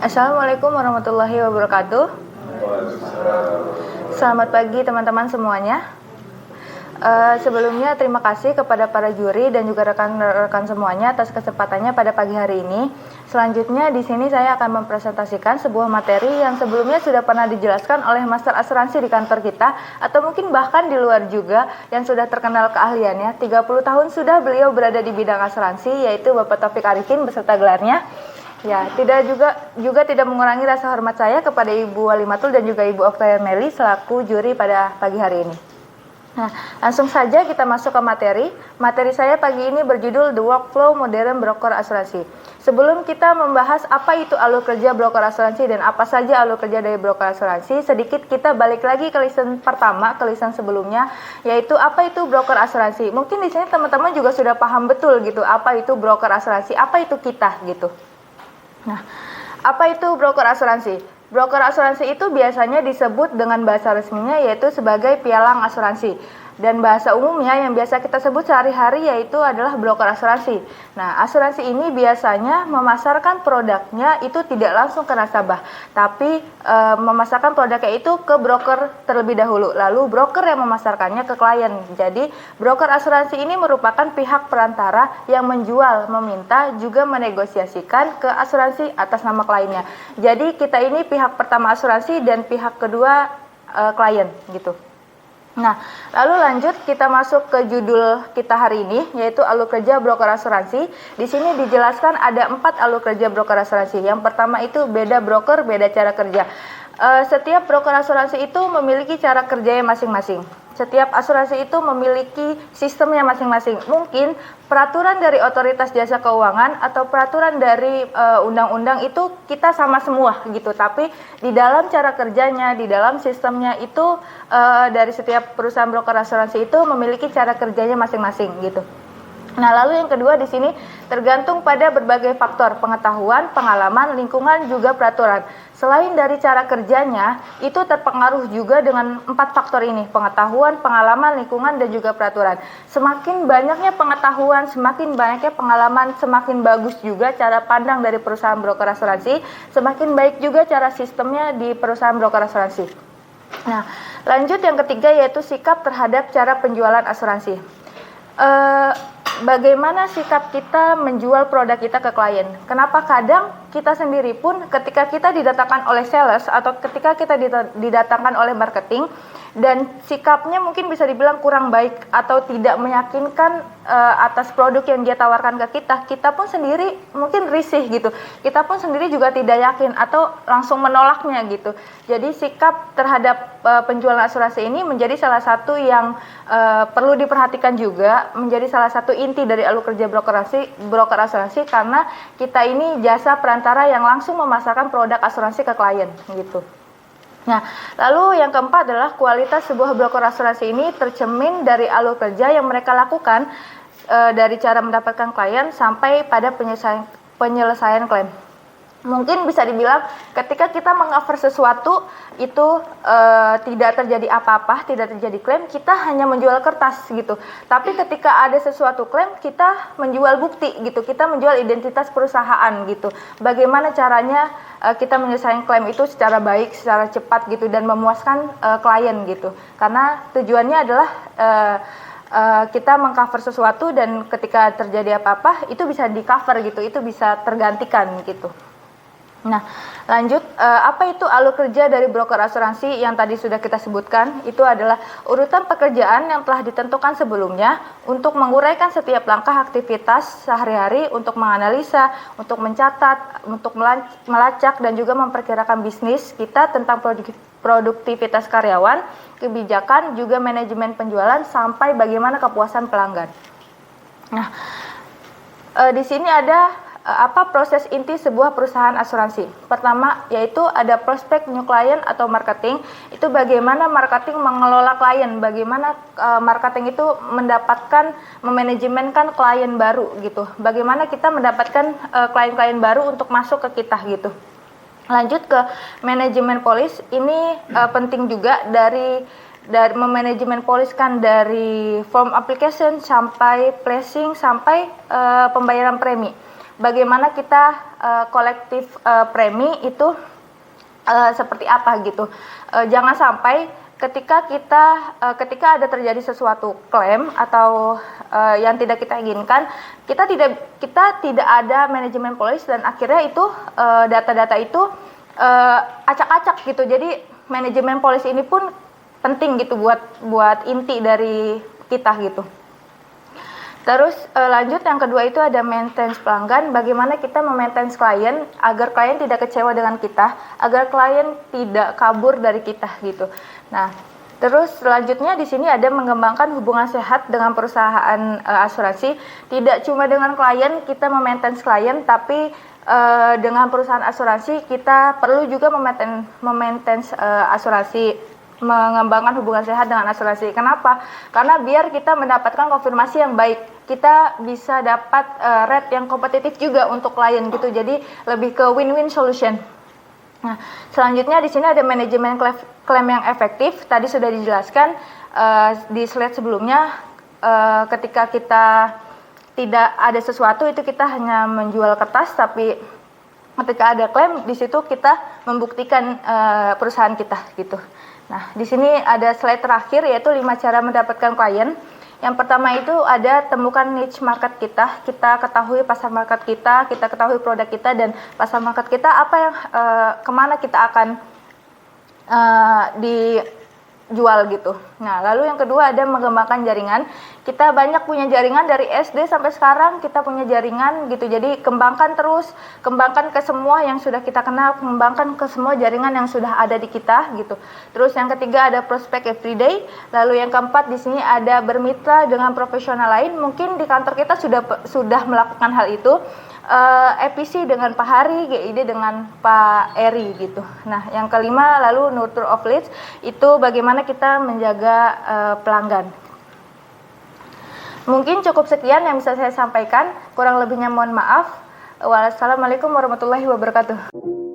Assalamualaikum warahmatullahi wabarakatuh. Selamat pagi teman-teman semuanya. Sebelumnya terima kasih kepada para juri dan juga rekan-rekan semuanya atas kesempatannya pada pagi hari ini. Selanjutnya di sini saya akan mempresentasikan sebuah materi yang sebelumnya sudah pernah dijelaskan oleh Master Asuransi di kantor kita atau mungkin bahkan di luar juga yang sudah terkenal keahliannya. 30 tahun sudah beliau berada di bidang asuransi, yaitu Bapak Taufik Arifin beserta gelarnya. Ya, tidak mengurangi rasa hormat saya kepada Ibu Walimatul dan juga Ibu Oktavia Meli selaku juri pada pagi hari ini. Nah, langsung saja kita masuk ke materi. Materi saya pagi ini berjudul The Workflow Modern Broker Asuransi. Sebelum kita membahas apa itu alur kerja broker asuransi dan apa saja alur kerja dari broker asuransi, sedikit kita balik lagi ke lisan pertama, ke lisan sebelumnya, yaitu apa itu broker asuransi. Mungkin di sini teman-teman juga sudah paham betul gitu, apa itu broker asuransi, apa itu kita gitu. Nah, apa itu broker asuransi? Broker asuransi itu biasanya disebut dengan bahasa resminya yaitu sebagai pialang asuransi. Dan bahasa umumnya yang biasa kita sebut sehari-hari yaitu adalah broker asuransi. Nah, asuransi ini biasanya memasarkan produknya itu tidak langsung ke nasabah, tapi memasarkan produknya itu ke broker terlebih dahulu, lalu broker yang memasarkannya ke klien. Jadi, broker asuransi ini merupakan pihak perantara yang menjual, meminta, juga menegosiasikan ke asuransi atas nama kliennya. Jadi, kita ini pihak pertama asuransi dan pihak kedua klien gitu. Nah, lalu lanjut kita masuk ke judul kita hari ini, yaitu alur kerja broker asuransi. Di sini dijelaskan ada 4 alur kerja broker asuransi. Yang pertama itu beda broker, beda cara kerja. Setiap broker asuransi itu memiliki cara kerjanya masing-masing. Setiap asuransi itu memiliki sistemnya masing-masing. Mungkin peraturan dari otoritas jasa keuangan atau peraturan dari undang-undang itu kita sama semua gitu. Tapi di dalam cara kerjanya, di dalam sistemnya itu dari setiap perusahaan broker asuransi itu memiliki cara kerjanya masing-masing gitu. Nah, lalu yang kedua di sini tergantung pada berbagai faktor, pengetahuan, pengalaman, lingkungan, juga peraturan. Selain dari cara kerjanya, itu terpengaruh juga dengan 4 faktor ini, pengetahuan, pengalaman, lingkungan, dan juga peraturan. Semakin banyaknya pengetahuan, semakin banyaknya pengalaman, semakin bagus juga cara pandang dari perusahaan broker asuransi, semakin baik juga cara sistemnya di perusahaan broker asuransi. Nah, lanjut yang ketiga yaitu sikap terhadap cara penjualan asuransi. Bagaimana sikap kita menjual produk kita ke klien? Kenapa kadang kita sendiri pun ketika kita didatangkan oleh sales atau ketika kita didatangkan oleh marketing dan sikapnya mungkin bisa dibilang kurang baik atau tidak meyakinkan atas produk yang dia tawarkan ke kita, kita pun sendiri mungkin risih gitu. Kita pun sendiri juga tidak yakin atau langsung menolaknya gitu. Jadi sikap terhadap penjualan asuransi ini menjadi salah satu yang perlu diperhatikan juga, menjadi salah satu inti dari alur kerja broker asuransi karena kita ini jasa perantara yang langsung memasarkan produk asuransi ke klien gitu. Nah, lalu yang keempat adalah kualitas sebuah broker asuransi ini tercermin dari alur kerja yang mereka lakukan dari cara mendapatkan klien sampai pada penyelesaian klaim. Mungkin bisa dibilang ketika kita meng-cover sesuatu itu tidak terjadi apa-apa, tidak terjadi klaim, kita hanya menjual kertas gitu. Tapi ketika ada sesuatu klaim, kita menjual bukti gitu, kita menjual identitas perusahaan gitu. Bagaimana caranya kita menyelesaikan klaim itu secara baik, secara cepat gitu dan memuaskan klien gitu. Karena tujuannya adalah kita meng-cover sesuatu dan ketika terjadi apa-apa itu bisa di-cover gitu, itu bisa tergantikan gitu. Nah, lanjut, apa itu alur kerja dari broker asuransi yang tadi sudah kita sebutkan? Itu adalah urutan pekerjaan yang telah ditentukan sebelumnya untuk menguraikan setiap langkah aktivitas sehari-hari, untuk menganalisa, untuk mencatat, untuk melacak, dan juga memperkirakan bisnis kita tentang produktivitas karyawan, kebijakan, juga manajemen penjualan, sampai bagaimana kepuasan pelanggan. Nah, di sini ada apa proses inti sebuah perusahaan asuransi. Pertama yaitu ada prospek new client atau marketing. Itu bagaimana marketing mengelola klien, bagaimana marketing itu memanajemenkan klien baru gitu. Bagaimana kita mendapatkan klien-klien baru untuk masuk ke kita gitu. Lanjut ke manajemen polis. Ini penting juga dari memanajemen polis kan dari form application sampai placing sampai pembayaran premi. bagaimana kita kolektif premi itu seperti apa gitu. Jangan sampai ketika ada terjadi sesuatu klaim atau yang tidak kita inginkan, kita tidak ada manajemen polis dan akhirnya itu data-data itu acak-acak gitu. Jadi manajemen polis ini pun penting gitu buat inti dari kita gitu. Terus lanjut yang kedua itu ada maintenance pelanggan, bagaimana kita memaintain klien agar klien tidak kecewa dengan kita, agar klien tidak kabur dari kita gitu. Nah, terus selanjutnya di sini ada mengembangkan hubungan sehat dengan perusahaan asuransi, tidak cuma dengan klien kita memaintain klien, tapi dengan perusahaan asuransi kita perlu juga memaintain asuransi, mengembangkan hubungan sehat dengan asuransi. Kenapa? Karena biar kita mendapatkan konfirmasi yang baik, kita bisa dapat rate yang kompetitif juga untuk klien gitu. Jadi lebih ke win-win solution. Nah, selanjutnya di sini ada manajemen klaim yang efektif. Tadi sudah dijelaskan di slide sebelumnya, ketika kita tidak ada sesuatu itu kita hanya menjual kertas, tapi ketika ada klaim di situ kita membuktikan perusahaan kita gitu. Nah, di sini ada slide terakhir yaitu 5 cara mendapatkan klien. Yang pertama itu ada temukan niche market kita ketahui pasar market kita ketahui produk kita dan pasar market kita apa yang kemana kita akan dijual gitu. Nah, lalu yang kedua ada mengembangkan jaringan. Kita banyak punya jaringan dari SD sampai sekarang kita punya jaringan gitu. Jadi kembangkan ke semua yang sudah kita kenal, kembangkan ke semua jaringan yang sudah ada di kita gitu. Terus yang ketiga ada prospect everyday. Lalu yang keempat di sini ada bermitra dengan profesional lain. Mungkin di kantor kita sudah melakukan hal itu. EPC dengan Pak Hari, GID dengan Pak Eri gitu. Nah, yang kelima lalu nurture of leads, itu bagaimana kita menjaga pelanggan. Mungkin cukup sekian yang bisa saya sampaikan, kurang lebihnya mohon maaf. Wassalamualaikum warahmatullahi wabarakatuh.